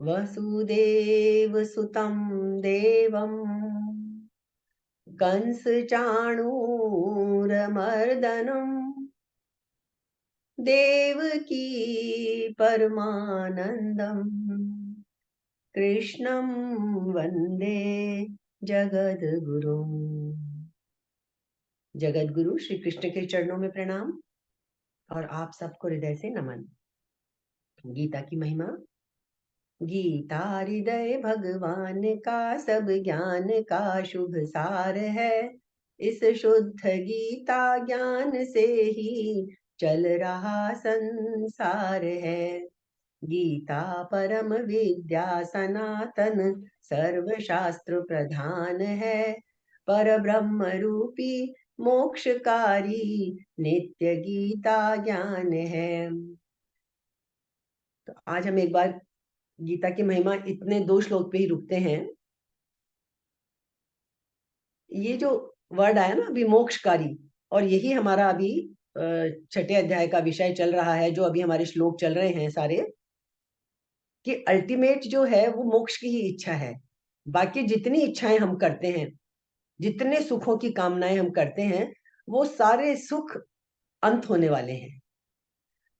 वसुदेवसुतं देवं कंसचाणूरमर्दनम् देवकी परमानन्दम् कृष्णं वन्दे जगद्गुरुम्। जगद्गुरु श्री कृष्ण के चरणों में प्रणाम और आप सबको हृदय से नमन। गीता की महिमा। गीता हृदय भगवान का सब ज्ञान का शुभ सार है। इस शुद्ध गीता ज्ञान से ही चल रहा संसार है। गीता परम विद्या सनातन सर्वशास्त्र प्रधान है। पर ब्रह्म रूपी मोक्षकारी नित्य गीता ज्ञान है। तो आज हम एक बार गीता की महिमा इतने 2 श्लोक पे ही रुकते हैं। ये जो वर्ड आया ना अभी मोक्षकारी, और यही हमारा अभी 6ठे अध्याय का विषय चल रहा है, जो अभी हमारे श्लोक चल रहे हैं सारे, कि अल्टीमेट जो है वो मोक्ष की ही इच्छा है। बाकी जितनी इच्छाएं हम करते हैं, जितने सुखों की कामनाएं हम करते हैं, वो सारे सुख अंत होने वाले हैं।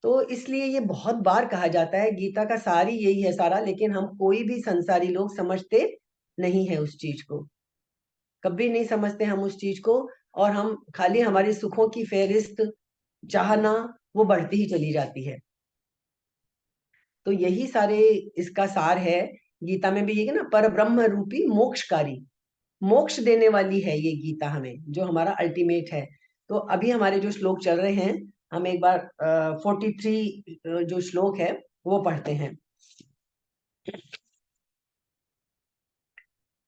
तो इसलिए ये बहुत बार कहा जाता है, गीता का सार ही यही है सारा, लेकिन हम कोई भी संसारी लोग समझते नहीं है उस चीज को, कभी नहीं समझते हम उस चीज को। और हम खाली हमारी सुखों की फेहरिस्त चाहना वो बढ़ती ही चली जाती है। तो यही सारे इसका सार है। गीता में भी ये ना, पर ब्रह्म रूपी मोक्षकारी, मोक्ष देने वाली है ये गीता हमें, जो हमारा अल्टीमेट है। तो अभी हमारे जो श्लोक चल रहे हैं, हम एक बार 43 जो श्लोक है वो पढ़ते हैं।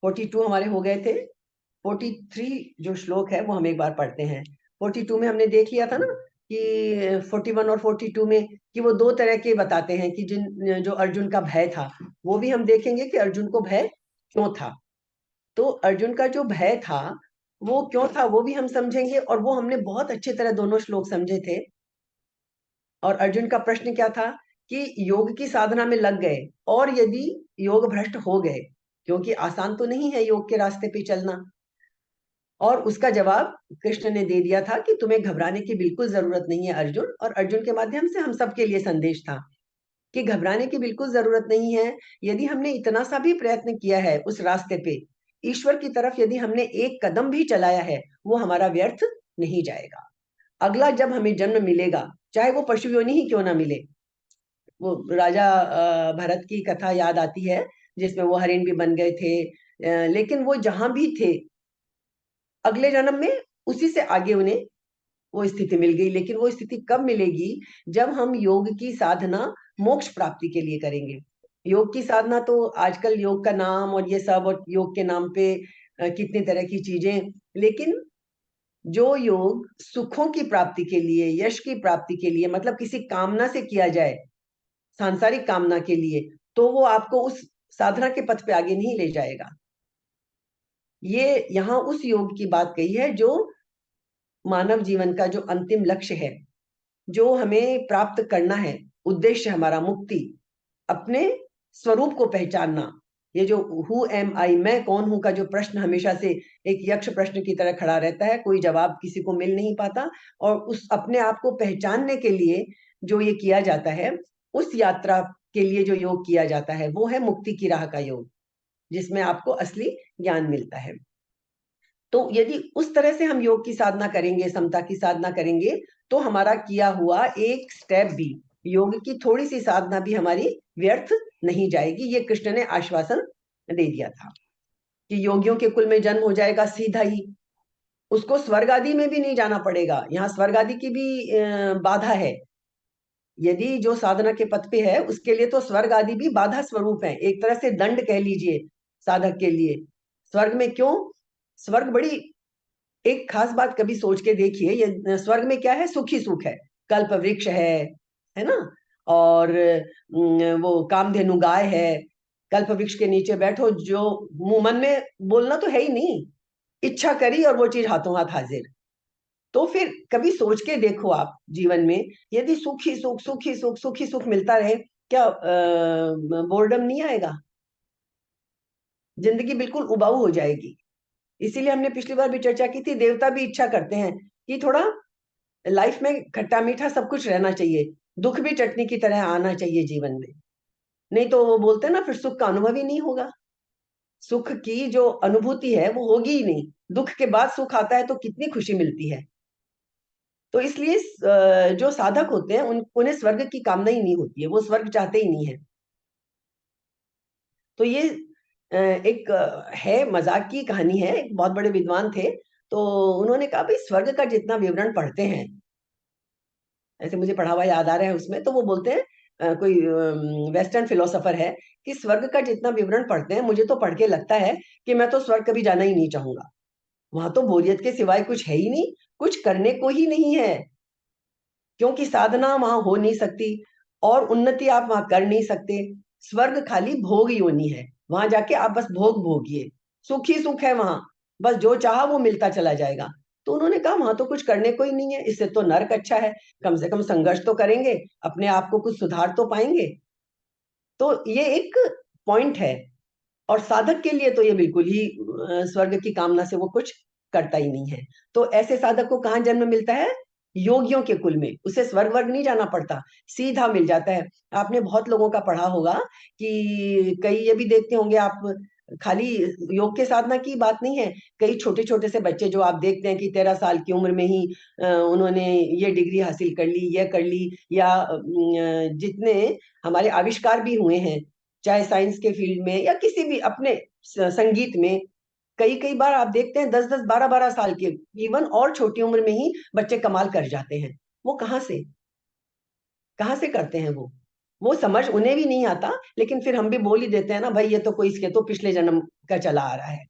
42 हमारे हो गए थे, 43 जो श्लोक है वो हम एक बार पढ़ते हैं। 42 में हमने देख लिया था ना कि 41 और 42 में कि वो 2 तरह के बताते हैं कि जो अर्जुन का भय था, वो भी हम देखेंगे कि अर्जुन को भय क्यों था। तो अर्जुन का जो भय था वो क्यों था वो भी हम समझेंगे, और वो हमने बहुत अच्छी तरह दोनों श्लोक समझे थे। और अर्जुन का प्रश्न क्या था कि योग की साधना में लग गए और यदि योग भ्रष्ट हो गए, क्योंकि आसान तो नहीं है योग के रास्ते पे चलना। और उसका जवाब कृष्ण ने दे दिया था कि तुम्हें घबराने की बिल्कुल जरूरत नहीं है अर्जुन। और अर्जुन के माध्यम से हम सबके लिए संदेश था कि घबराने की बिल्कुल जरूरत नहीं है। यदि हमने इतना सा भी प्रयत्न किया है उस रास्ते पे, ईश्वर की तरफ यदि हमने एक कदम भी चलाया है, वो हमारा व्यर्थ नहीं जाएगा। अगला जब हमें जन्म मिलेगा, चाहे वो पशु योनि ही क्यों ना मिले, वो राजा भरत की कथा याद आती है जिसमें वो हरिण भी बन गए थे, लेकिन वो जहां भी थे अगले जन्म में उसी से आगे उन्हें वो स्थिति मिल गई। लेकिन वो स्थिति कब मिलेगी? जब हम योग की साधना मोक्ष प्राप्ति के लिए करेंगे। योग की साधना तो आजकल योग का नाम और ये सब, और योग के नाम पे कितनी तरह की चीजें, लेकिन जो योग सुखों की प्राप्ति के लिए, यश की प्राप्ति के लिए, मतलब किसी कामना से किया जाए, सांसारिक कामना के लिए, तो वो आपको उस साधना के पथ पे आगे नहीं ले जाएगा। ये यहाँ उस योग की बात कही है जो मानव जीवन का जो अंतिम लक्ष्य है, जो हमें प्राप्त करना है, उद्देश्य हमारा मुक्ति, अपने स्वरूप को पहचानना। ये जो हु एम आई, मैं कौन हूं का जो प्रश्न हमेशा से एक यक्ष प्रश्न की तरह खड़ा रहता है, कोई जवाब किसी को मिल नहीं पाता। और उस अपने आप को पहचानने के लिए जो ये किया जाता है, उस यात्रा के लिए जो योग किया जाता है, वो है मुक्ति की राह का योग, जिसमें आपको असली ज्ञान मिलता है। तो यदि उस तरह से हम योग की साधना करेंगे, समता की साधना करेंगे, तो हमारा किया हुआ एक स्टेप भी, योग की थोड़ी सी साधना भी हमारी व्यर्थ नहीं जाएगी। ये कृष्ण ने आश्वासन दे दिया था कि योगियों के कुल में जन्म हो जाएगा सीधा ही, उसको स्वर्ग आदि में भी नहीं जाना पड़ेगा। यहाँ स्वर्ग आदि की भी बाधा है। यदि जो साधना के पथ पे है उसके लिए तो स्वर्ग आदि भी बाधा स्वरूप है, एक तरह से दंड कह लीजिए साधक के लिए। स्वर्ग में क्यों? स्वर्ग बड़ी एक खास बात कभी सोच के देखिए, ये स्वर्ग में क्या है? सुख ही सुख है, कल्प वृक्ष है ना, और वो कामधेनु गाय है। कल्प वृक्ष के नीचे बैठो, जो मुंह मन में बोलना तो है ही नहीं, इच्छा करी और वो चीज हाथों हाथ हाजिर। तो फिर कभी सोच के देखो आप जीवन में, यदि सुख ही सुख, सुख ही सुख, सुख ही सुख मिलता रहे, क्या बोर्डम नहीं आएगा? जिंदगी बिल्कुल उबाऊ हो जाएगी। इसीलिए हमने पिछली बार भी चर्चा की थी, देवता भी इच्छा करते हैं कि थोड़ा लाइफ में खट्टा मीठा सब कुछ रहना चाहिए, दुख भी चटनी की तरह आना चाहिए जीवन में। नहीं तो वो बोलते हैं ना, फिर सुख का अनुभव ही नहीं होगा। सुख की जो अनुभूति है वो होगी ही नहीं। दुख के बाद सुख आता है तो कितनी खुशी मिलती है। तो इसलिए जो साधक होते हैं उन्हें स्वर्ग की कामना ही नहीं होती है, वो स्वर्ग चाहते ही नहीं है। तो ये एक है, मजाक की कहानी है। एक बहुत बड़े विद्वान थे, तो उन्होंने कहा भाई स्वर्ग का जितना विवरण पढ़ते हैं, ऐसे मुझे पढ़ा हुआ याद आ रहा है उसमें, तो वो बोलते हैं कोई वेस्टर्न फिलोसोफर है कि स्वर्ग का जितना विवरण पढ़ते हैं, मुझे तो पढ़ के लगता है कि मैं तो स्वर्ग कभी जाना ही नहीं चाहूंगा। वहां तो बोरियत के सिवाय कुछ है ही नहीं, कुछ करने को ही नहीं है, क्योंकि साधना वहां हो नहीं सकती और उन्नति आप वहां कर नहीं सकते। स्वर्ग खाली भोग योनि है, वहां जाके आप बस भोग भोगिए, सुख ही सुख है वहां, बस जो चाहा वो मिलता चला जाएगा। तो उन्होंने कहा वहां तो कुछ करने को ही नहीं है, इससे तो नर्क अच्छा है। कम से कम संघर्ष तो करेंगे, अपने आप को कुछ सुधार तो पाएंगे। तो ये एक पॉइंट है। और साधक के लिए तो ये बिल्कुल ही स्वर्ग की कामना से वो कुछ करता ही नहीं है। तो ऐसे साधक को कहाँ जन्म मिलता है? योगियों के कुल में। उसे स्वर्ग वर्ग नहीं जाना पड़ता, सीधा मिल जाता है। आपने बहुत लोगों का पढ़ा होगा कि कई ये भी देखते होंगे आप, खाली योग के साधना की बात नहीं है, कई छोटे छोटे से बच्चे जो आप देखते हैं कि 13 साल की उम्र में ही उन्होंने ये डिग्री हासिल कर ली, ये कर ली, या जितने हमारे आविष्कार भी हुए हैं, चाहे साइंस के फील्ड में या किसी भी अपने संगीत में, कई कई बार आप देखते हैं 10-10 12-12 साल के, इवन और छोटी उम्र में ही बच्चे कमाल कर जाते हैं। वो कहाँ से करते हैं वो समझ उन्हें भी नहीं आता, लेकिन फिर हम भी बोल ही देते हैं ना, भाई ये तो कोई इसके तो पिछले जन्म का चला आ रहा है।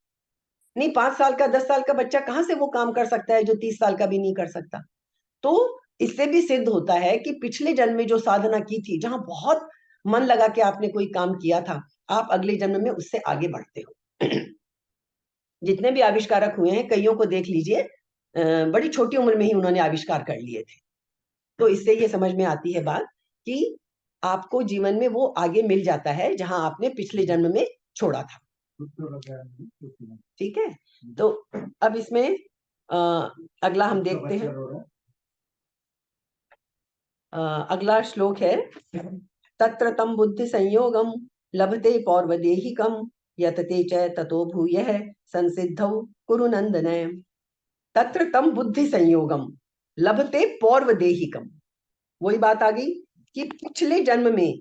नहीं, 5 साल का 10 साल का बच्चा कहाँ से वो काम कर सकता है जो 30 साल का भी नहीं कर सकता? तो इससे भी सिद्ध होता है कि पिछले जन्म में जो साधना की थी, जहां बहुत मन लगा के आपने कोई काम किया था, आप अगले जन्म में उससे आगे बढ़ते हो। जितने भी आविष्कारक हुए हैं, कईयों को देख लीजिए, बड़ी छोटी उम्र में ही उन्होंने आविष्कार कर लिए थे। तो इससे ये समझ में आती है बात कि आपको जीवन में वो आगे मिल जाता है जहां आपने पिछले जन्म में छोड़ा था। ठीक है, तो अब इसमें अगला हम देखते हैं। अगला श्लोक है, तत्र तम बुद्धि संयोगम लभते पौर्वदेहिकम यतते च ततो भूयः संसिद्धौ कुरु नंदन। तत्र तम बुद्धि संयोगम लभते पौर्वदेहिकम, वही बात आ गई कि पिछले जन्म में,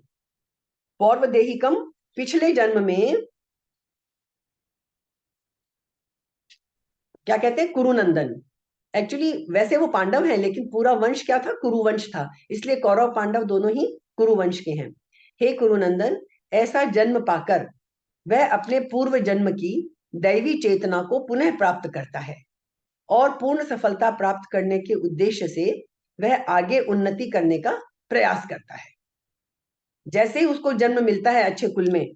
पौर्वदेहिकम पिछले जन्म में क्या कहते हैं, कुरुनंदन। एक्चुअली वैसे वो पांडव है, लेकिन पूरा वंश क्या था, कुरुवंश था, इसलिए कौरव पांडव दोनों ही कुरुवंश के हैं। हे कुरुनंदन, ऐसा जन्म पाकर वह अपने पूर्व जन्म की दैवी चेतना को पुनः प्राप्त करता है और पूर्ण सफलता प्राप्त करने के उद्देश्य से वह आगे उन्नति करने का प्रयास करता है। जैसे ही उसको जन्म मिलता है अच्छे कुल में,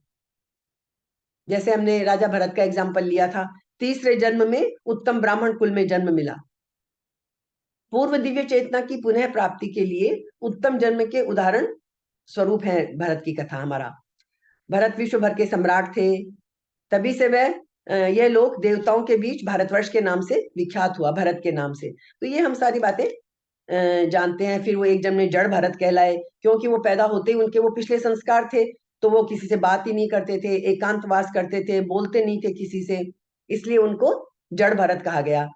जैसे हमने राजा भरत का एग्जाम्पल लिया था, तीसरे जन्म में उत्तम ब्राह्मण कुल में जन्म मिला। पूर्व दिव्य चेतना की पुनः प्राप्ति के लिए उत्तम जन्म के उदाहरण स्वरूप है भरत की कथा हमारा। भरत विश्व भर के सम्राट थे, तभी से वह यह लोक देवताओं के बीच भारतवर्ष के नाम से विख्यात हुआ, भरत के नाम से। तो ये हम सारी बातें जानते हैं। फिर वो एक जन्म में जड़ भरत कहलाए, क्योंकि वो पैदा होते ही उनके वो पिछले संस्कार थे, तो वो किसी से बात ही नहीं करते थे, एकांतवास करते थे, बोलते नहीं थे किसी से, इसलिए उनको जड़ भरत कहा गया।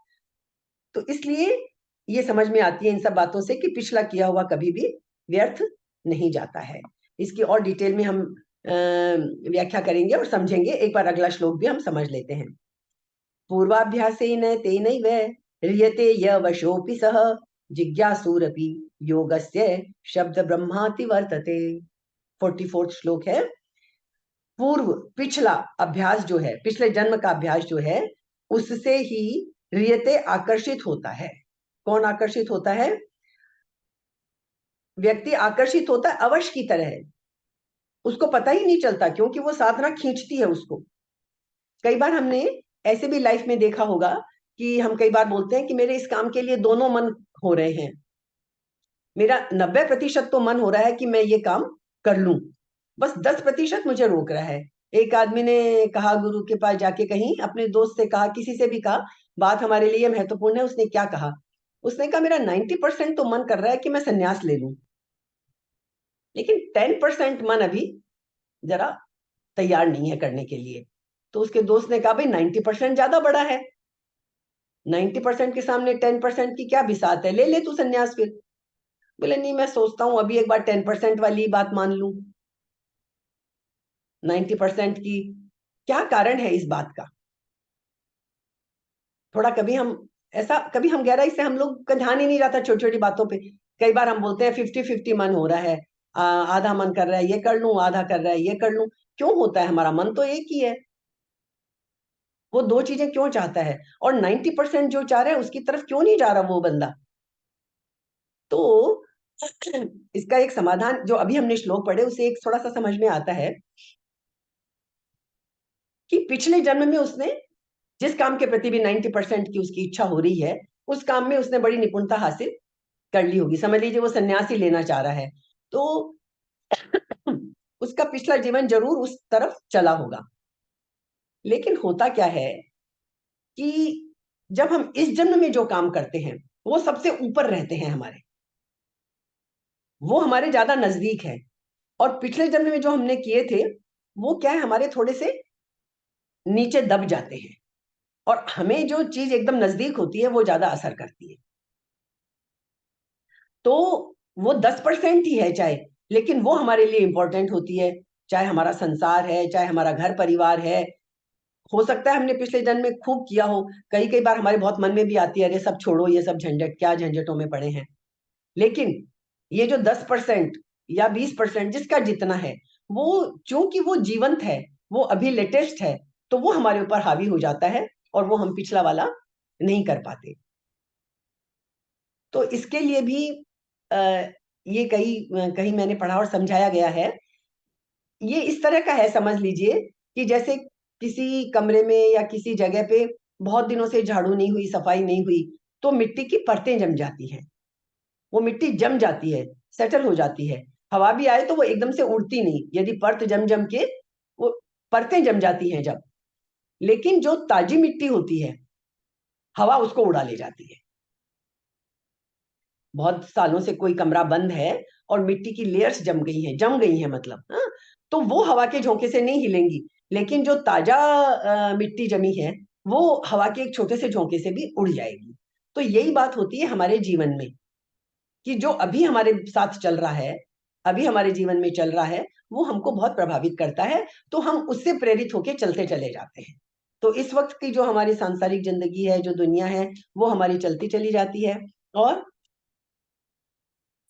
तो इसलिए ये समझ में आती है इन सब बातों से कि पिछला किया हुआ कभी भी व्यर्थ नहीं जाता है। इसकी और डिटेल में हम व्याख्या करेंगे और समझेंगे। एक बार अगला श्लोक भी हम समझ लेते हैं। पूर्वाभ्यासेन तेनैव ह्रियते यवशोऽपि सः जिज्ञासुरपि योगस्य शब्द ब्रह्माति वर्तते। 44 श्लोक है। पूर्व पिछला अभ्यास जो है, पिछले जन्म का अभ्यास जो है, उससे ही ह्रियते आकर्षित होता है। कौन आकर्षित होता है? व्यक्ति आकर्षित होता है अवश की तरह, उसको पता ही नहीं चलता, क्योंकि वो साधना खींचती है उसको। कई बार हमने ऐसे भी लाइफ में देखा होगा कि हम कई बार बोलते हैं कि मेरे इस काम के लिए दोनों मन हो रहे हैं, मेरा 90% तो मन हो रहा है कि मैं ये काम कर लूं, बस 10% मुझे रोक रहा है। एक आदमी ने कहा, गुरु के पास जाके कहीं अपने दोस्त से कहा, किसी से भी कहा, बात हमारे लिए महत्वपूर्ण है, उसने क्या कहा? उसने कहा मेरा 90% तो मन कर रहा है कि मैं संन्यास ले लूं, लेकिन 10% मन अभी जरा तैयार नहीं है करने के लिए। तो उसके दोस्त ने कहा, भाई 90% ज्यादा बड़ा है, 90% के सामने 10% की क्या बिसात है, ले ले तू संन्यास फिर। बोले नहीं, मैं सोचता हूं अभी एक बार 10% वाली बात मान लूं, 90% की। क्या कारण है इस बात का? थोड़ा कभी हम ऐसा, कभी हम गहराई से, हम लोग का ध्यान ही नहीं रहता छोटी छोटी बातों पे। कई बार हम बोलते हैं 50-50 मन हो रहा है, आधा मन कर रहा है ये कर लूं, आधा कर रहा है ये कर लूं। क्यों होता है? हमारा मन तो एक ही है, वो दो चीजें क्यों चाहता है? और 90% जो चाह रहा है उसकी तरफ क्यों नहीं जा रहा वो बंदा? तो इसका एक समाधान जो अभी हमने श्लोक पढ़े उसे एक थोड़ा सा समझ में आता है कि पिछले जन्म में उसने जिस काम के प्रति भी 90% की उसकी इच्छा हो रही है, उस काम में उसने बड़ी निपुणता हासिल कर ली होगी। समझ लीजिए वो सन्यासी लेना चाह रहा है, तो उसका पिछला जीवन जरूर उस तरफ चला होगा। लेकिन होता क्या है कि जब हम इस जन्म में जो काम करते हैं वो सबसे ऊपर रहते हैं हमारे, वो हमारे ज्यादा नजदीक है। और पिछले जन्म में जो हमने किए थे वो क्या है, हमारे थोड़े से नीचे दब जाते हैं, और हमें जो चीज एकदम नजदीक होती है वो ज्यादा असर करती है। तो वो 10% ही है चाहे, लेकिन वो हमारे लिए इंपॉर्टेंट होती है। चाहे हमारा संसार है, चाहे हमारा घर परिवार है, हो सकता है हमने पिछले जन्म में खूब किया हो। कई कई बार हमारे बहुत मन में भी आती है, अरे सब छोड़ो ये सब झंझट, क्या झंझटों में पड़े हैं। लेकिन ये जो 10% या 20% जिसका जितना है, वो चूंकि वो जीवंत है, वो अभी लेटेस्ट है, तो वो हमारे ऊपर हावी हो जाता है, और वो हम पिछला वाला नहीं कर पाते। तो इसके लिए भी आ, ये कहीं कहीं मैंने पढ़ा और समझाया गया है। ये इस तरह का है, समझ लीजिए कि जैसे किसी कमरे में या किसी जगह पे बहुत दिनों से झाड़ू नहीं हुई, सफाई नहीं हुई, तो मिट्टी की परतें जम जाती हैं। वो मिट्टी जम जाती है, सेटल हो जाती है। हवा भी आए तो वो एकदम से उड़ती नहीं, यदि परत जम जम के वो परतें जम जाती हैं जब। लेकिन जो ताजी मिट्टी होती है, हवा उसको उड़ा ले जाती है। बहुत सालों से कोई कमरा बंद है और मिट्टी की लेयर्स जम गई हैं मतलब, हाँ, तो वो हवा के झोंके से नहीं हिलेंगी। लेकिन जो ताजा मिट्टी जमी है, वो हवा के एक छोटे से झोंके से भी उड़ जाएगी। तो यही बात होती है हमारे जीवन में, कि जो अभी हमारे साथ चल रहा है, अभी हमारे जीवन में चल रहा है, वो हमको बहुत प्रभावित करता है। तो हम उससे प्रेरित होके चलते चले जाते हैं। तो इस वक्त की जो हमारी सांसारिक जिंदगी है, जो दुनिया है, वो हमारी चलती चली जाती है। और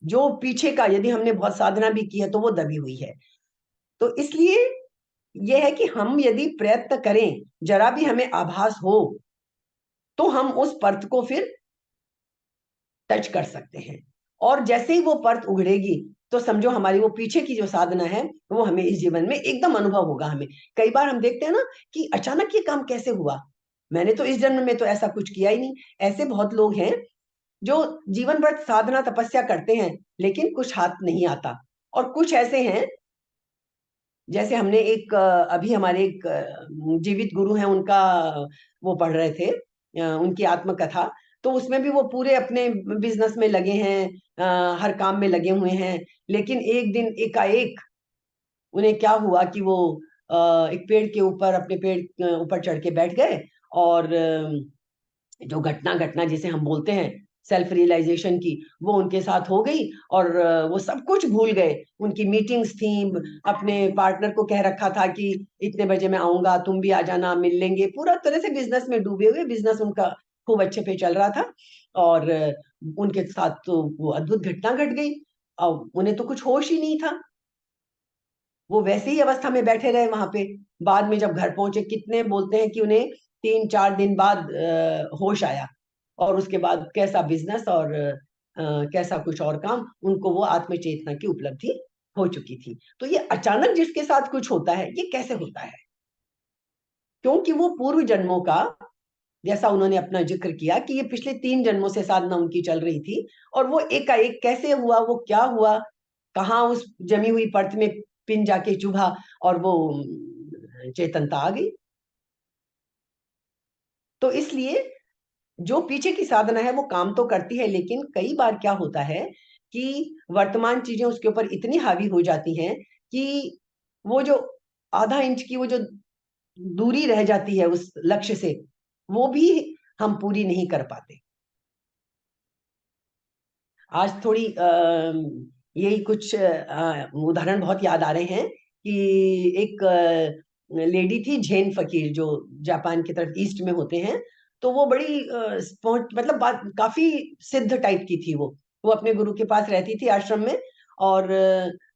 जो पीछे का, यदि हमने बहुत साधना भी की है, तो वो दबी हुई है। तो इसलिए यह है कि हम यदि प्रयत्न करें, जरा भी हमें आभास हो, तो हम उस परत को फिर टच कर सकते हैं। और जैसे ही वो परत उघड़ेगी, तो समझो हमारी वो पीछे की जो साधना है, वो हमें इस जीवन में एकदम अनुभव होगा। हमें कई बार हम देखते हैं ना कि अचानक ये काम कैसे हुआ, मैंने तो इस जन्म में तो ऐसा कुछ किया ही नहीं। ऐसे बहुत लोग हैं जो जीवन भर साधना तपस्या करते हैं, लेकिन कुछ हाथ नहीं आता। और कुछ ऐसे हैं, जैसे हमने एक अभी हमारे एक जीवित गुरु हैं, उनका वो पढ़ रहे थे, उनकी आत्मकथा। तो उसमें भी वो पूरे अपने बिजनेस में लगे हैं, हर काम में लगे हुए हैं। लेकिन एक दिन एकाएक उन्हें क्या हुआ कि वो एक पेड़ के ऊपर, अपने पेड़ ऊपर चढ़ के बैठ गए, और जो घटना घटना जिसे हम बोलते हैं सेल्फ रियलाइजेशन की, वो उनके साथ हो गई। और वो सब कुछ भूल गए। उनकी मीटिंग्स थी, अपने पार्टनर को कह रखा था कि इतने बजे मैं आऊंगा, तुम भी आ जाना, मिल लेंगे। पूरा तरह से बिजनेस में डूबे हुए, बिजनेस उनका खूब अच्छे पे चल रहा था। और उनके साथ तो वो अद्भुत घटना घट गई, और उन्हें तो कुछ होश ही नहीं था। वो वैसे ही अवस्था में बैठे रहे वहां पे। बाद में जब घर पहुंचे, कितने बोलते हैं कि उन्हें 3-4 दिन बाद होश आया। और उसके बाद कैसा बिजनेस और कैसा कुछ और काम, उनको वो आत्मचेतना की उपलब्धि हो चुकी थी। तो ये अचानक जिसके साथ कुछ होता है, ये कैसे होता है? क्योंकि वो पूर्व जन्मों का, जैसा उन्होंने अपना जिक्र किया कि ये पिछले 3 जन्मों से साधना उनकी चल रही थी, और वो एकाएक कैसे हुआ, वो क्या हुआ, कहाँ उस जमी हुई परत में पिन जाके चुभा और वो चेतनता आ गई। तो इसलिए जो पीछे की साधना है वो काम तो करती है, लेकिन कई बार क्या होता है कि वर्तमान चीजें उसके ऊपर इतनी हावी हो जाती हैं कि वो जो आधा इंच की वो जो दूरी रह जाती है उस लक्ष्य से, वो भी हम पूरी नहीं कर पाते। आज थोड़ी यही कुछ उदाहरण बहुत याद आ रहे हैं कि एक लेडी थी, झेन फकीर, जो जापान की तरफ ईस्ट में होते हैं। तो वो बड़ी मतलब काफी सिद्ध टाइप की थी। वो अपने गुरु के पास रहती थी आश्रम में, और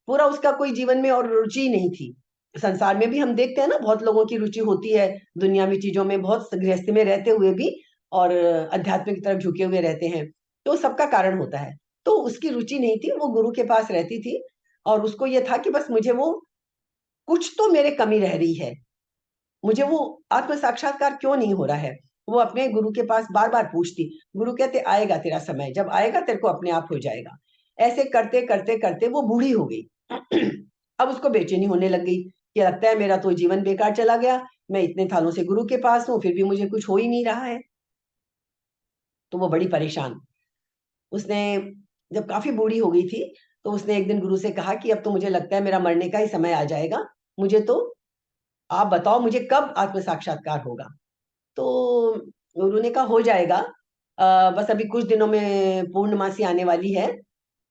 पूरा उसका कोई जीवन में और रुचि नहीं थी। संसार में भी हम देखते हैं ना, बहुत लोगों की रुचि होती है दुनियावी चीजों में, बहुत गृहस्थी में रहते हुए भी, और अध्यात्म की तरफ झुके हुए रहते हैं। तो सबका कारण होता है। तो उसकी रुचि नहीं थी, वो गुरु के पास रहती थी, और उसको ये था कि बस मुझे वो कुछ तो मेरे कमी रह रही है, मुझे वो आत्म साक्षात्कार क्यों नहीं हो रहा है। वो अपने गुरु के पास बार बार पूछती। गुरु कहते आएगा तेरा समय, जब आएगा तेरे को अपने आप हो जाएगा। ऐसे करते करते करते वो बूढ़ी हो गई। अब उसको बेचैनी होने लग गई कि लगता है मेरा तो जीवन बेकार चला गया, मैं इतने सालों से गुरु के पास हूँ फिर भी मुझे कुछ हो ही नहीं रहा है। तो वो बड़ी परेशान। उसने जब काफी बूढ़ी हो गई थी, तो उसने एक दिन गुरु से कहा कि अब तो मुझे लगता है मेरा मरने का ही समय आ जाएगा, मुझे तो आप बताओ मुझे कब आत्म साक्षात्कार होगा। तो गुरु ने कहा हो जाएगा, बस अभी कुछ दिनों में पूर्णमासी आने वाली है,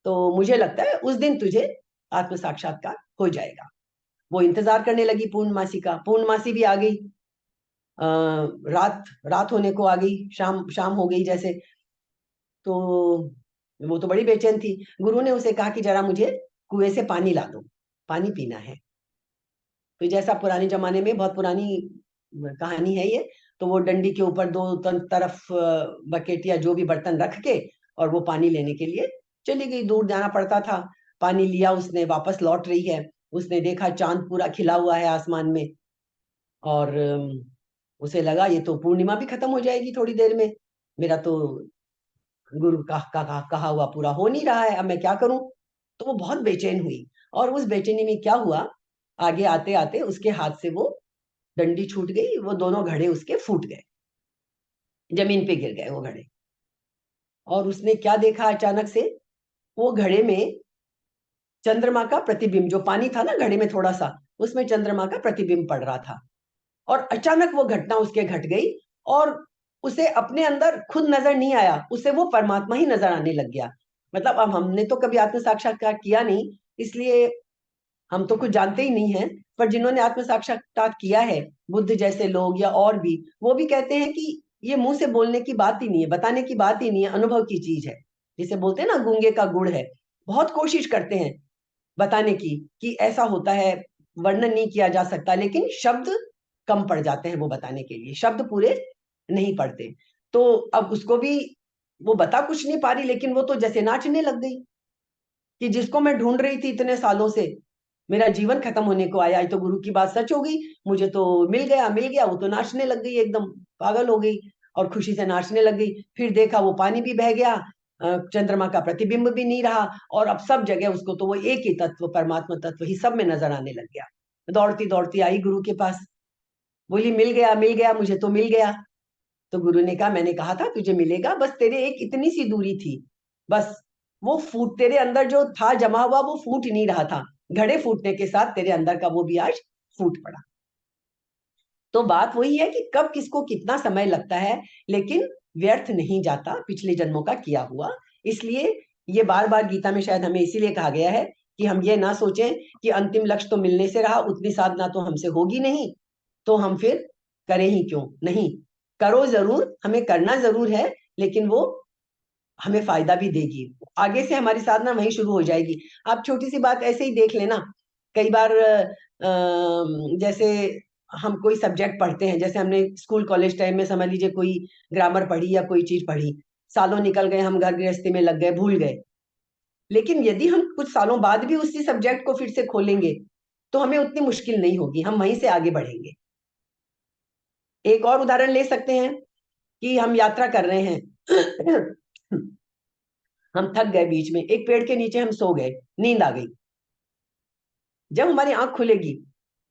तो मुझे लगता है उस दिन तुझे आत्म साक्षात्कार हो जाएगा। वो इंतजार करने लगी पूर्णमासी का। पूर्णमासी भी आ गई, रात रात होने को आ गई, शाम शाम हो गई जैसे। तो वो तो बड़ी बेचैन थी। गुरु ने उसे कहा कि जरा मुझे कुएं से पानी ला दो, पानी पीना है। तो जैसा पुराने जमाने में, बहुत पुरानी कहानी है ये, तो वो डंडी के ऊपर दो तरफ बकेट या जो भी बर्तन रख के, और वो पानी लेने के लिए चली गई। दूर जाना पड़ता था। पानी लिया उसने, वापस लौट रही है। उसने देखा चांद पूरा खिला हुआ है आसमान में, और उसे लगा ये तो पूर्णिमा भी खत्म हो जाएगी थोड़ी देर में, मेरा तो गुरु का कहा हुआ पूरा हो नहीं रहा है, अब मैं क्या करूं। तो वो बहुत बेचैन हुई, और उस बेचैनी में क्या हुआ, आगे आते आते उसके हाथ से वो डंडी छूट गई, वो दोनों घड़े उसके फूट गए, जमीन पे गिर गए वो घड़े। और उसने क्या देखा अचानक से, वो घड़े में चंद्रमा का प्रतिबिंब, जो पानी था ना घड़े में थोड़ा सा, उसमें चंद्रमा का प्रतिबिंब पड़ रहा था। और अचानक वो घटना उसके घट गई, और उसे अपने अंदर खुद नजर नहीं आया, उसे वो परमात्मा ही नजर आने लग गया। मतलब अब हमने तो कभी आत्म साक्षात्कार किया नहीं, इसलिए हम तो कुछ जानते ही नहीं है। पर जिन्होंने आत्म साक्षात्कार किया है, बुद्ध जैसे लोग या और भी, वो भी कहते हैं कि ये मुंह से बोलने की बात ही नहीं है, बताने की बात ही नहीं है, अनुभव की चीज है। जिसे बोलते हैं ना गूंगे का गुड़ है। बहुत कोशिश करते हैं बताने की कि ऐसा होता है, वर्णन नहीं किया जा सकता, लेकिन शब्द कम पड़ जाते हैं वो बताने के लिए, शब्द पूरे नहीं पड़ते। तो अब उसको भी वो बता कुछ नहीं पा रही, लेकिन वो तो जैसे नाचने लग गई कि जिसको मैं ढूंढ रही थी इतने सालों से, मेरा जीवन खत्म होने को आया, ये तो गुरु की बात सच हो गई, मुझे तो मिल गया मिल गया। वो तो नाचने लग गई, एकदम पागल हो गई, और खुशी से नाचने लग गई। फिर देखा वो पानी भी बह गया, चंद्रमा का प्रतिबिंब भी नहीं रहा, और अब सब जगह उसको तो वो एक ही तत्व, परमात्मा तत्व ही सब में नजर आने लग गया। दौड़ती दौड़ती आई गुरु के पास, बोली मिल गया मुझे तो मिल गया। तो गुरु ने कहा मैंने कहा था तुझे मिलेगा, बस तेरे एक इतनी सी दूरी थी, बस वो फूट, तेरे अंदर जो था जमा हुआ वो फूट नहीं रहा था, घड़े फूटने के साथ तेरे अंदर का वो भी आज फूट पड़ा। तो बात वही है कि कब किसको कितना समय लगता है, लेकिन व्यर्थ नहीं जाता पिछले जन्मों का किया हुआ। इसलिए ये बार बार गीता में शायद हमें इसीलिए कहा गया है कि हम ये ना सोचें कि अंतिम लक्ष्य तो मिलने से रहा, उतनी साधना तो हमसे होगी नहीं, तो हम फिर करें ही क्यों। नहीं, करो जरूर, हमें करना जरूर है, लेकिन वो हमें फायदा भी देगी। आगे से हमारी साधना वहीं शुरू हो जाएगी। आप छोटी सी बात ऐसे ही देख लेना, कई बार जैसे हम कोई सब्जेक्ट पढ़ते हैं, जैसे हमने स्कूल कॉलेज टाइम में समझ लीजिए कोई ग्रामर पढ़ी या कोई चीज पढ़ी, सालों निकल गए, हम घर गृहस्थी में लग गए, भूल गए। लेकिन यदि हम कुछ सालों बाद भी उसी सब्जेक्ट को फिर से खोलेंगे, तो हमें उतनी मुश्किल नहीं होगी, हम वहीं से आगे बढ़ेंगे। एक और उदाहरण ले सकते हैं कि हम यात्रा कर रहे हैं। हम थक गए, बीच में एक पेड़ के नीचे हम सो गए, नींद आ गई। जब हमारी आंख खुलेगी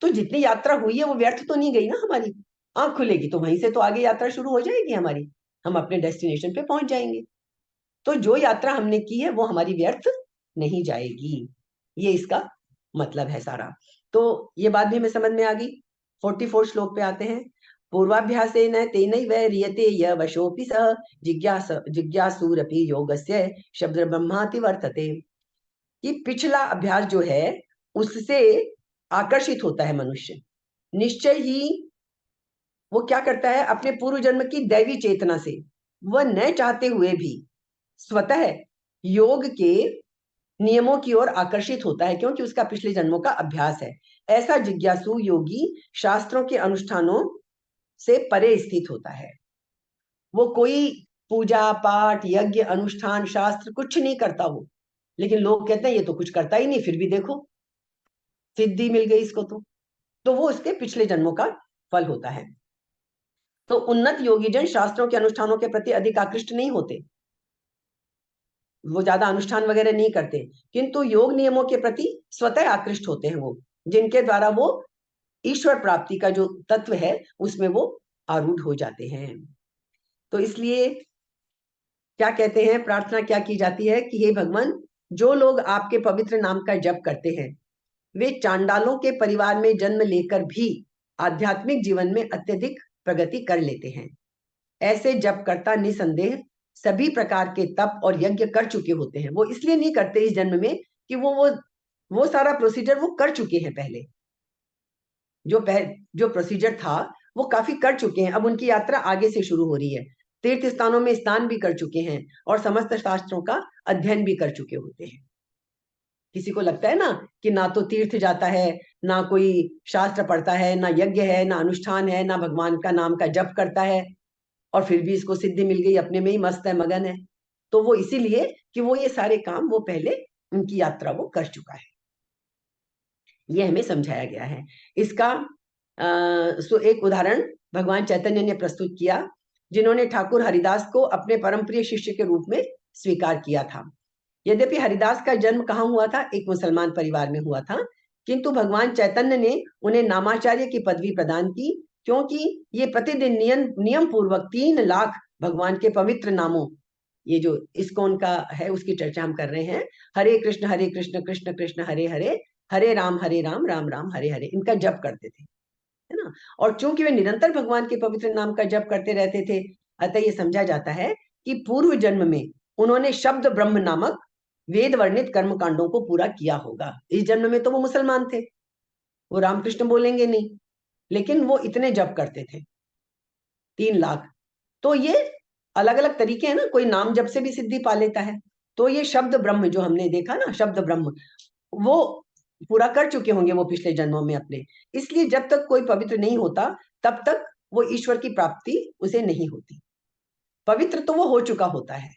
तो जितनी यात्रा हुई है वो व्यर्थ तो नहीं गई ना हमारी। आंख खुलेगी तो वहीं से तो आगे यात्रा शुरू हो जाएगी हमारी, हम अपने डेस्टिनेशन पे पहुंच जाएंगे। तो जो यात्रा हमने की है वो हमारी व्यर्थ नहीं जाएगी, ये इसका मतलब है सारा। तो ये बात भी हमें समझ में आ गई। 44 श्लोक पे आते हैं। पूर्वाभ्यासेन तेनैव रियते य वशोऽपि सः जिज्ञासुरपि योगस्य शब्द ब्रह्माति वर्तते। कि पिछला अभ्यास जो है उससे आकर्षित होता है मनुष्य, निश्चय ही वो क्या करता है, अपने पूर्व जन्म की दैवी चेतना से वह न चाहते हुए भी स्वतः योग के नियमों की ओर आकर्षित होता है, क्योंकि उसका पिछले जन्मों का अभ्यास है। ऐसा जिज्ञासु योगी शास्त्रों के अनुष्ठानों से परे स्थित होता है। वो कोई पूजा पाठ यज्ञ अनुष्ठान शास्त्र कुछ नहीं करता वो, लेकिन लोग कहते हैं ये तो कुछ करता ही नहीं, फिर भी देखो सिद्धि मिल गई इसको। तो वो उसके पिछले जन्मों का फल होता है। तो उन्नत योगीजन शास्त्रों के अनुष्ठानों के प्रति अधिक आकृष्ट नहीं होते, वो ज्यादा अनुष्ठान वगैरह नहीं करते, किंतु योग नियमों के प्रति स्वतः आकृष्ट होते हैं वो, जिनके द्वारा वो ईश्वर प्राप्ति का जो तत्व है उसमें वो आरूढ़ हो जाते हैं। तो इसलिए क्या कहते हैं, प्रार्थना क्या की जाती है कि हे भगवान, जो लोग आपके पवित्र नाम का जप करते हैं वे चांडालों के परिवार में जन्म लेकर भी आध्यात्मिक जीवन में अत्यधिक प्रगति कर लेते हैं। ऐसे जपकर्ता निसंदेह सभी प्रकार के तप और यज्ञ कर चुके होते हैं। वो इसलिए नहीं करते इस जन्म में कि वो सारा प्रोसीजर वो कर चुके हैं पहले, जो प्रोसीजर था वो काफी कर चुके हैं। अब उनकी यात्रा आगे से शुरू हो रही है, तीर्थ स्थानों में स्नान भी कर चुके हैं और समस्त शास्त्रों का अध्ययन भी कर चुके होते हैं। किसी को लगता है ना कि ना तो तीर्थ जाता है, ना कोई शास्त्र पढ़ता है, ना यज्ञ है, ना अनुष्ठान है, ना भगवान का नाम का जप करता है, और फिर भी इसको सिद्धि मिल गई, अपने में ही मस्त है, मगन है। तो वो इसीलिए कि वो ये सारे काम वो पहले उनकी यात्रा वो कर चुका है, ये हमें समझाया गया है। इसका एक उदाहरण भगवान चैतन्य ने प्रस्तुत किया, जिन्होंने ठाकुर हरिदास को अपने परम प्रिय शिष्य के रूप में स्वीकार किया था। यद्यपि हरिदास का जन्म कहाँ हुआ था, एक मुसलमान परिवार में हुआ था, किंतु भगवान चैतन्य ने उन्हें नामाचार्य की पदवी प्रदान की, क्योंकि ये प्रतिदिन नियम पूर्वक 3 लाख भगवान के पवित्र नामों, ये जो इस्कॉन का है उसकी चर्चा हम कर रहे हैं, हरे कृष्ण कृष्ण कृष्ण हरे हरे, हरे राम राम राम हरे हरे, इनका जप करते थे, है ना। और चूंकि वे निरंतर भगवान के पवित्र नाम का जप करते रहते थे, अतः ये समझा जाता है कि पूर्व जन्म में उन्होंने शब्द ब्रह्म नामक वेद वर्णित कर्म कांडों को पूरा किया होगा। इस जन्म में तो वो मुसलमान थे, वो रामकृष्ण बोलेंगे नहीं, लेकिन वो इतने जप करते थे 3 लाख। तो ये अलग अलग तरीके हैं ना, कोई नाम जप से भी सिद्धि पा लेता है। तो ये शब्द ब्रह्म जो हमने देखा ना, शब्द ब्रह्म, वो पूरा कर चुके होंगे वो पिछले जन्मों में अपने। इसलिए जब तक कोई पवित्र नहीं होता तब तक वो ईश्वर की प्राप्ति उसे नहीं होती। पवित्र तो वो हो चुका होता है,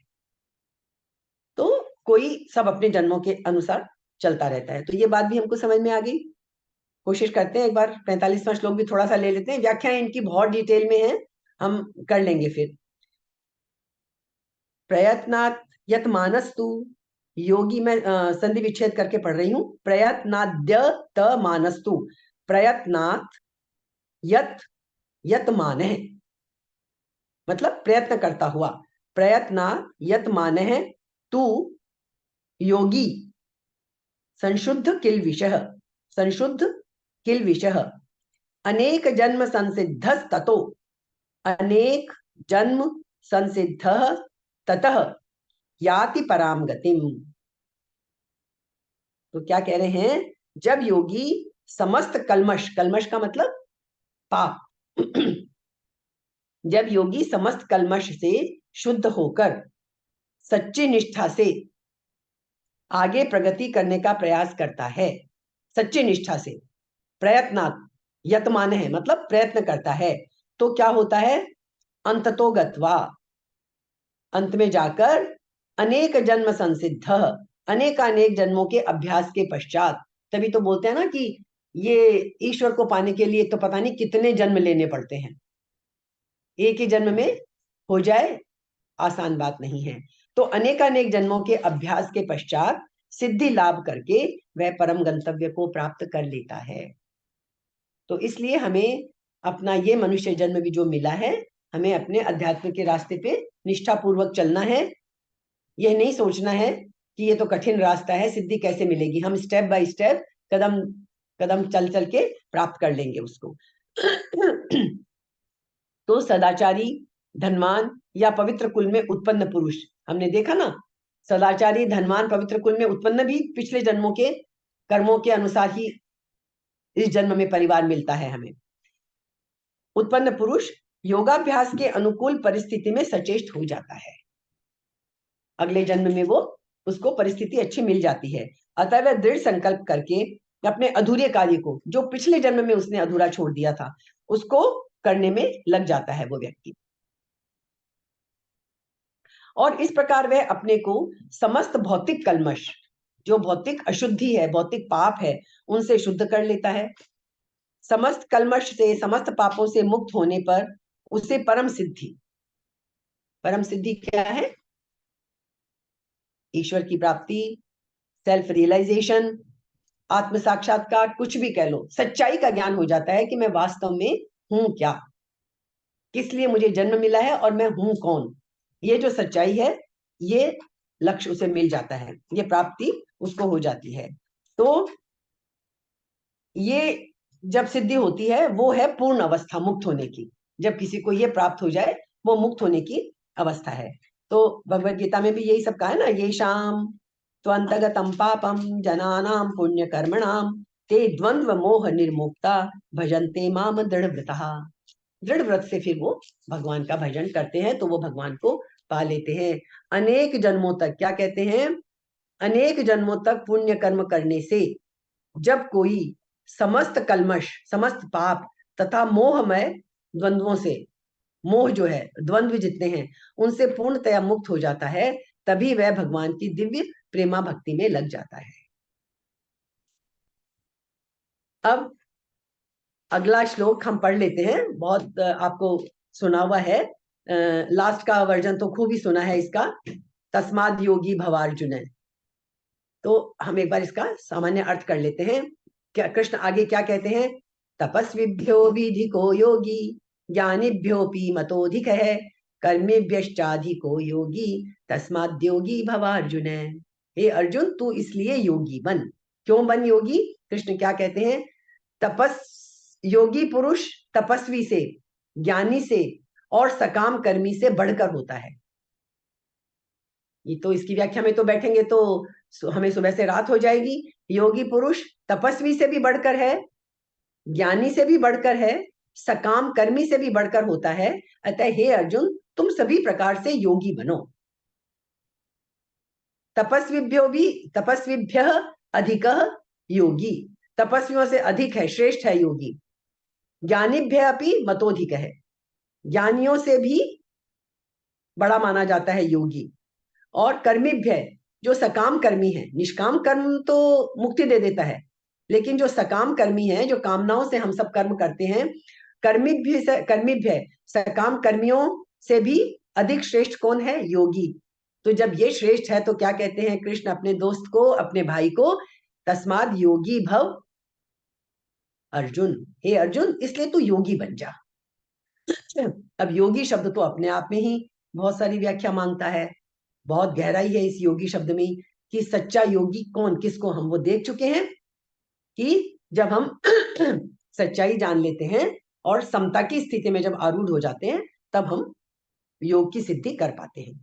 तो कोई सब अपने जन्मों के अनुसार चलता रहता है। तो ये बात भी हमको समझ में आ गई। कोशिश करते हैं एक बार 45वां श्लोक भी थोड़ा सा ले लेते हैं, व्याख्या इनकी बहुत डिटेल में है, हम कर लेंगे फिर। प्रयत्नात् यत मानस्तु, योगी में संधि विच्छेद करके पढ़ रही हूं, प्रयत्नाद्य त मानस्तु, प्रयत्नात् यत यत माने, मतलब प्रयत्न करता हुआ, प्रयत्नात् यत माने तू योगी संशुद्ध किल विषय, संशुद्ध किल विषय, अनेक जन्म संसिद्ध ततो, अनेक जन्म संसिद्ध ततः याति पराम गतिम। तो क्या कह रहे हैं, जब योगी समस्त कल्मश, कल्मश का मतलब पाप, जब योगी समस्त कल्मश से शुद्ध होकर सच्ची निष्ठा से आगे प्रगति करने का प्रयास करता है, सच्ची निष्ठा से, प्रयत्नात् यतमान है मतलब प्रयत्न करता है, तो क्या होता है, अंततो गत्वा, अंत में जाकर, अनेक जन्म संसिद्ध, अनेकानेक जन्मों के अभ्यास के पश्चात, तभी तो बोलते हैं ना कि ये ईश्वर को पाने के लिए तो पता नहीं कितने जन्म लेने पड़ते हैं, एक ही जन्म में हो जाए आसान बात नहीं है। तो अनेकानेक जन्मों के अभ्यास के पश्चात सिद्धि लाभ करके वह परम गंतव्य को प्राप्त कर लेता है। तो इसलिए हमें अपना ये मनुष्य जन्म भी जो मिला है, हमें अपने अध्यात्म के रास्ते पे निष्ठा पूर्वक चलना है। यह नहीं सोचना है कि ये तो कठिन रास्ता है, सिद्धि कैसे मिलेगी। हम स्टेप बाय स्टेप, कदम कदम चल चल के प्राप्त कर लेंगे उसको। तो सदाचारी, धनवान या पवित्र कुल में उत्पन्न पुरुष, हमने देखा ना, सदाचारी, धनवान, पवित्र कुल में उत्पन्न भी पिछले जन्मों के कर्मों के अनुसार ही इस जन्म में परिवार मिलता है हमें। उत्पन्न पुरुष योगाभ्यास के अनुकूल परिस्थिति में सचेष्ट हो जाता है, अगले जन्म में वो उसको परिस्थिति अच्छी मिल जाती है। अतः वह दृढ़ संकल्प करके अपने अधूरे कार्य को, जो पिछले जन्म में उसने अधूरा छोड़ दिया था, उसको करने में लग जाता है वो व्यक्ति। और इस प्रकार वह अपने को समस्त भौतिक कल्मश, जो भौतिक अशुद्धि है, भौतिक पाप है, उनसे शुद्ध कर लेता है। समस्त कल्मश से, समस्त पापों से मुक्त होने पर उसे परम सिद्धि, परम सिद्धि क्या है? ईश्वर की प्राप्ति, सेल्फ रियलाइजेशन, आत्म साक्षात्कार, कुछ भी कह लो, सच्चाई का ज्ञान हो जाता है कि मैं वास्तव में हूं क्या, किस लिए मुझे जन्म मिला है और मैं हूं कौन। ये जो सच्चाई है, ये लक्ष्य उसे मिल जाता है, ये प्राप्ति उसको हो जाती है। तो ये जब सिद्धि होती है, वो है पूर्ण अवस्था मुक्त होने की। जब किसी को ये प्राप्त हो जाए, वो मुक्त होने की अवस्था है। तो भगवत गीता में भी यही सब कहा है ना, ये शाम त्वंतगतम पापम जनानाम पुण्य कर्मणाम ते द्वंद्व मोह निर्मुक्ता भजन्ते माम दृढ़ व्रतः। दृढ़ व्रत से फिर वो भगवान का भजन करते हैं, तो वो भगवान को पा लेते हैं। अनेक जन्मों तक, क्या कहते हैं, अनेक जन्मों तक पुण्य कर्म करने से जब कोई समस्त कल्मश, समस्त पाप तथा मोहमय द्वंद्वों से, मोह जो है, द्वंद्व जितने हैं, उनसे पूर्णतया मुक्त हो जाता है, तभी वह भगवान की दिव्य प्रेमा भक्ति में लग जाता है। अब अगला श्लोक हम पढ़ लेते हैं, बहुत आपको सुना हुआ है, लास्ट का वर्जन तो खूब ही सुना है इसका, तस्माद योगी भवार्जुन। तो हम एक बार इसका सामान्य अर्थ कर लेते हैं। क्या कृष्ण आगे क्या कहते हैं? तपस्विभ्यो विधिको योगी ज्ञानिभ्योपि मतोधिक है कर्मेभ्यश्चाधिको योगी तस्माद्योगी भवार्जुन। हे अर्जुन, तू इसलिए योगी बन। क्यों बन योगी? कृष्ण क्या कहते हैं? योगी पुरुष तपस्वी से, ज्ञानी से और सकाम कर्मी से बढ़कर होता है। ये तो इसकी व्याख्या में तो बैठेंगे तो हमें सुबह से रात हो जाएगी। योगी पुरुष तपस्वी से भी बढ़कर है, ज्ञानी से भी बढ़कर है, सकाम कर्मी से भी बढ़कर होता है। अतः हे अर्जुन, तुम सभी प्रकार से योगी बनो। तपस्विभ्य अधिक योगी, तपस्वियों से अधिक है, श्रेष्ठ है योगी। ज्ञानिभ्य अपि मतोधिक है, ज्ञानियों से भी बड़ा माना जाता है योगी। और कर्मिभ्य, जो सकाम कर्मी है, निष्काम कर्म तो मुक्ति दे देता है, लेकिन जो सकाम कर्मी है, जो कामनाओं से हम सब कर्म करते हैं, कर्मिभ्य सकाम कर्मियों से भी अधिक श्रेष्ठ कौन है? योगी। तो जब ये श्रेष्ठ है, तो क्या कहते हैं कृष्ण अपने दोस्त को, अपने भाई को? तस्माद योगी भव अर्जुन। हे अर्जुन, इसलिए तू योगी बन जा। अब योगी शब्द तो अपने आप में ही बहुत सारी व्याख्या मांगता है, बहुत गहराई है इस योगी शब्द में, कि सच्चा योगी कौन, किसको हम वो देख चुके हैं कि जब हम सच्चाई जान लेते हैं और समता की स्थिति में जब आरूढ़ हो जाते हैं, तब हम योग की सिद्धि कर पाते हैं।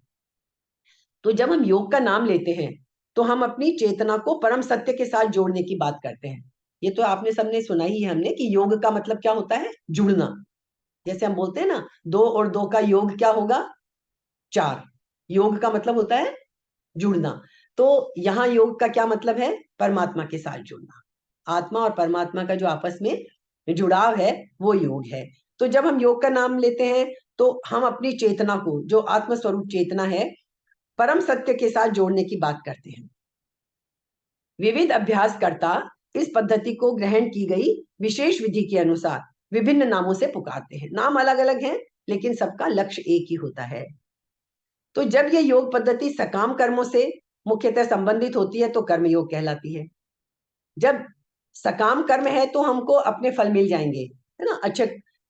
तो जब हम योग का नाम लेते हैं, तो हम अपनी चेतना को परम सत्य के साथ जोड़ने की बात करते हैं। ये तो आपने सबने सुना ही है हमने, कि योग का मतलब क्या होता है? जुड़ना। जैसे हम बोलते हैं ना, 2 और 2 का योग क्या होगा? 4। योग का मतलब होता है जुड़ना। तो यहाँ योग का क्या मतलब है? परमात्मा के साथ जुड़ना। आत्मा और परमात्मा का जो आपस में जुड़ाव है, वो योग है। तो जब हम योग का नाम लेते हैं, तो हम अपनी चेतना को, जो आत्मस्वरूप चेतना है, परम सत्य के साथ जोड़ने की बात करते हैं। विविध अभ्यासकर्ता इस पद्धति को ग्रहण की गई विशेष विधि के अनुसार विभिन्न नामों से पुकारते हैं। नाम अलग अलग हैं, लेकिन सबका लक्ष्य एक ही होता है। तो जब यह योग पद्धति सकाम कर्मों से मुख्यतः संबंधित होती है तो कर्मयोग कहलाती है। जब सकाम कर्म है तो हमको अपने फल मिल जाएंगे, है ना, अच्छे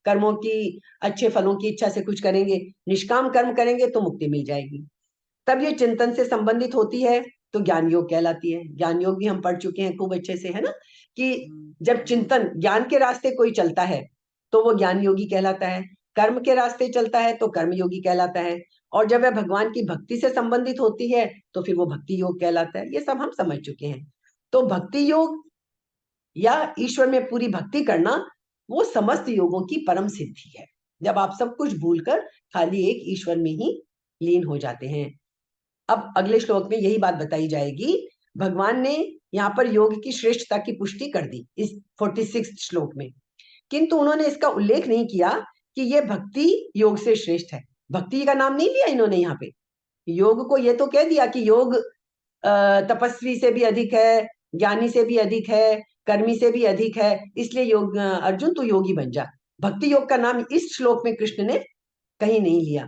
कर्मों की, अच्छे फलों की इच्छा से कुछ करेंगे, निष्काम कर्म करेंगे तो मुक्ति मिल जाएगी। तब ये चिंतन से संबंधित होती है तो ज्ञान योग कहलाती है। ज्ञान योग भी हम पढ़ चुके हैं खूब अच्छे से, है ना, कि जब चिंतन ज्ञान के रास्ते कोई चलता है तो वो ज्ञान योगी कहलाता है, कर्म के रास्ते चलता है तो कर्म योगी कहलाता है, और जब वह भगवान की भक्ति से संबंधित होती है तो फिर वो भक्ति योग कहलाता है। ये सब हम समझ चुके हैं। तो भक्ति योग या ईश्वर में पूरी भक्ति करना वो समस्त योगों की परम सिद्धि है, जब आप सब कुछ भूलकर खाली एक ईश्वर में ही लीन हो जाते हैं। अब अगले श्लोक में यही बात बताई जाएगी। भगवान ने यहाँ पर योग की श्रेष्ठता की पुष्टि कर दी इस 46 श्लोक में, किंतु उन्होंने इसका उल्लेख नहीं किया कि यह भक्ति योग से श्रेष्ठ है। भक्ति का नाम नहीं लिया इन्होंने यहाँ पे। योग को ये तो कह दिया कि योग तपस्वी से भी अधिक है, ज्ञानी से भी अधिक है, कर्मी से भी अधिक है, इसलिए योग अर्जुन तू योगी बन जा। भक्ति योग का नाम इस श्लोक में कृष्ण ने कहीं नहीं लिया।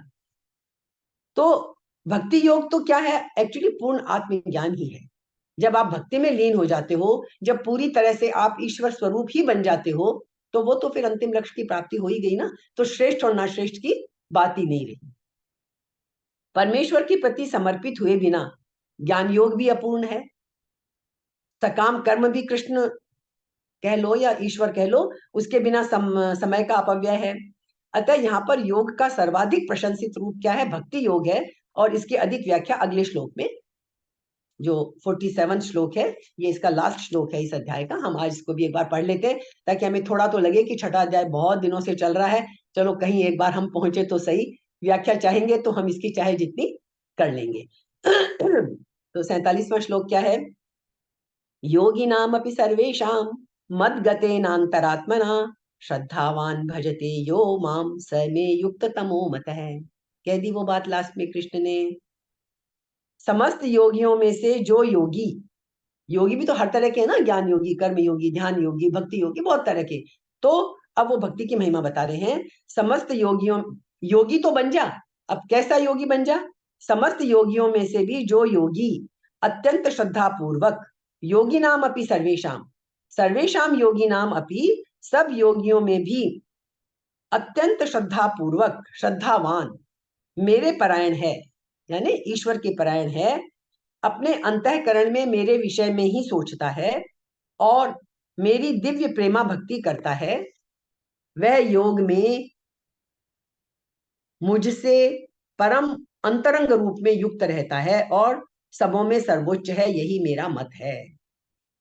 तो भक्ति योग तो क्या है, एक्चुअली पूर्ण आत्मज्ञान ही है। जब आप भक्ति में लीन हो जाते हो, जब पूरी तरह से आप ईश्वर स्वरूप ही बन जाते हो, तो वो तो फिर अंतिम लक्ष्य की प्राप्ति हो ही गई ना। तो श्रेष्ठ और ना श्रेष्ठ की बात ही नहीं रही। परमेश्वर के प्रति समर्पित हुए बिना ज्ञान योग भी अपूर्ण है, सकाम कर्म भी कृष्ण कह लो या ईश्वर कह लो, उसके बिना समय का अपव्यय है। अतः यहाँ पर योग का सर्वाधिक प्रशंसित रूप क्या है, भक्ति योग है। और इसकी अधिक व्याख्या अगले श्लोक में, जो 47 श्लोक है, ये इसका लास्ट श्लोक है इस अध्याय का। हम आज इसको भी एक बार पढ़ लेते हैं ताकि हमें थोड़ा तो लगे कि छठा अध्याय बहुत दिनों से चल रहा है, चलो कहीं एक बार हम पहुंचे तो सही। व्याख्या चाहेंगे तो हम इसकी चाहे जितनी कर लेंगे। तो 47वां श्लोक क्या है, योगिनामपि सर्वेषां मद्गतेनान्तरात्मना श्रद्धावान भजते यो माम स मे युक्ततमो मतः। कह दी वो बात लास्ट में कृष्ण ने। समस्त योगियों में से जो योगी, योगी भी तो हर तरह के हैं ना, ज्ञान योगी, कर्म योगी, ध्यान योगी, भक्ति योगी, बहुत तरह के। तो अब वो भक्ति की महिमा बता रहे हैं। समस्त योगियों, योगी तो बन जा, अब कैसा योगी बन जा, समस्त योगियों में से भी जो योगी अत्यंत श्रद्धा पूर्वक, योगी नाम अपि सर्वेशाम, सर्वेशाम योगी नाम अपि, सब योगियों में भी अत्यंत श्रद्धा पूर्वक, श्रद्धावान, मेरे परायण है, यानी ईश्वर के परायण है, अपने अंतःकरण में मेरे विषय में ही सोचता है और मेरी दिव्य प्रेमा भक्ति करता है, वह योग में मुझसे परम अंतरंग रूप में युक्त रहता है और सबों में सर्वोच्च है, यही मेरा मत है।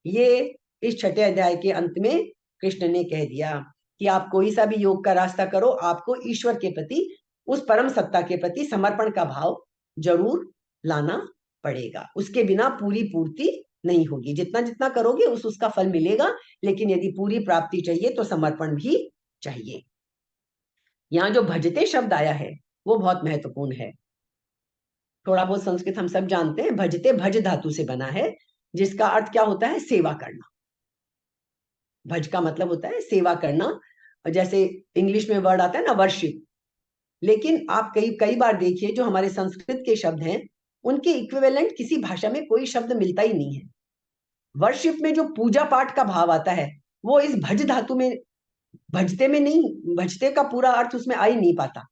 ये इस छठे अध्याय के अंत में कृष्ण ने कह दिया कि आप कोई सा भी योग का रास्ता करो, आपको ईश्वर के प्रति, उस परम सत्ता के प्रति समर्पण का भाव जरूर लाना पड़ेगा। उसके बिना पूरी पूर्ति नहीं होगी। जितना जितना करोगे उसका फल मिलेगा, लेकिन यदि पूरी प्राप्ति चाहिए तो समर्पण भी चाहिए। यहाँ जो भजते शब्द आया है वो बहुत महत्वपूर्ण है। थोड़ा बहुत संस्कृत हम सब जानते हैं। भजते भज धातु से बना है, जिसका अर्थ क्या होता है, सेवा करना। भज का मतलब होता है सेवा करना। जैसे इंग्लिश में वर्ड आता है ना वर्शिप, लेकिन आप कई कई बार देखिए जो हमारे संस्कृत के शब्द हैं उनके इक्विवेलेंट किसी भाषा में कोई शब्द मिलता ही नहीं है। वर्शिप में जो पूजा पाठ का भाव आता है वो इस भज धातु में, भजते में नहीं, भजते का पूरा अर्थ उसमें आ ही नहीं पाता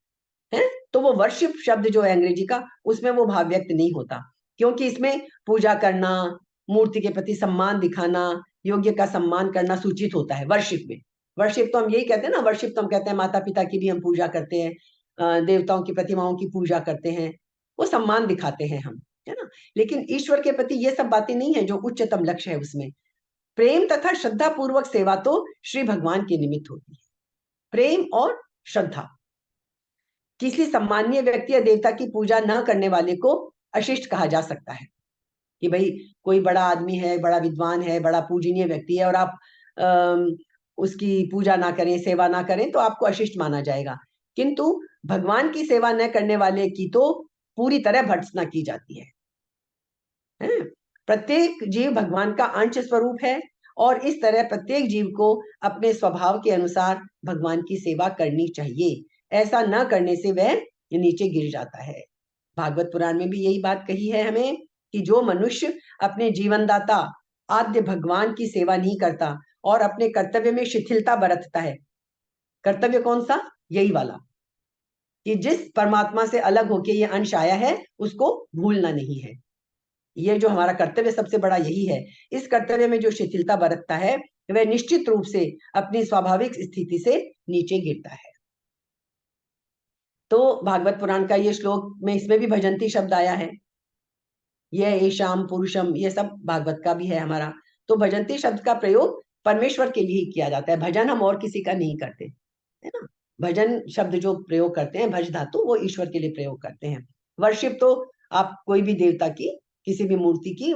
है। तो वो वर्शिप शब्द जो है अंग्रेजी का, उसमें वो भाव व्यक्त नहीं होता, क्योंकि इसमें पूजा करना, मूर्ति के प्रति सम्मान दिखाना, योग्य का सम्मान करना सूचित होता है वर्शिप में। वर्शिप तो हम यही कहते हैं ना, वर्शिप तो हम कहते हैं माता पिता की भी हम पूजा करते हैं, देवताओं की प्रतिमाओं की पूजा करते हैं, वो सम्मान दिखाते हैं हम, है ना। लेकिन ईश्वर के प्रति ये सब बातें नहीं है जो उच्चतम लक्ष्य है। उसमें प्रेम तथा श्रद्धा पूर्वक सेवा तो श्री भगवान के निमित्त होती है। प्रेम और श्रद्धा, किसी सम्मानीय व्यक्ति या देवता की पूजा न करने वाले को अशिष्ट कहा जा सकता है कि भाई कोई बड़ा आदमी है, बड़ा विद्वान है, बड़ा पूजनीय व्यक्ति है और आप उसकी पूजा ना करें, सेवा ना करें तो आपको अशिष्ट माना जाएगा। किंतु भगवान की सेवा न करने वाले की तो पूरी तरह भर्त्सना की जाती है। प्रत्येक जीव भगवान का अंश स्वरूप है और इस तरह प्रत्येक जीव को अपने स्वभाव के अनुसार भगवान की सेवा करनी चाहिए। ऐसा न करने से वह नीचे गिर जाता है। भागवत पुराण में भी यही बात कही है हमें कि जो मनुष्य अपने जीवनदाता आद्य भगवान की सेवा नहीं करता और अपने कर्तव्य में शिथिलता बरतता है, कर्तव्य कौन सा? यही वाला, कि जिस परमात्मा से अलग होके ये अंश आया है उसको भूलना नहीं है। ये जो हमारा कर्तव्य सबसे बड़ा यही है। इस कर्तव्य में जो शिथिलता बरतता है वह निश्चित रूप से अपनी स्वाभाविक स्थिति से नीचे गिरता है। तो भागवत पुराण का ये श्लोक में, इसमें भी भजंती शब्द आया है। यह ईशाम पुरुषम, ये सब भागवत का भी है हमारा। तो भजंती शब्द का प्रयोग परमेश्वर के लिए ही किया जाता है, भजन हम और किसी का नहीं करते, है ना। भजन शब्द जो प्रयोग करते हैं, भज धातु, वो ईश्वर के लिए प्रयोग करते हैं। वर्शिप तो आप कोई भी देवता की, किसी भी मूर्ति की,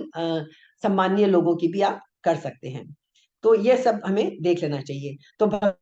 सम्मानीय लोगों की भी आप कर सकते हैं। तो ये सब हमें देख लेना चाहिए। तो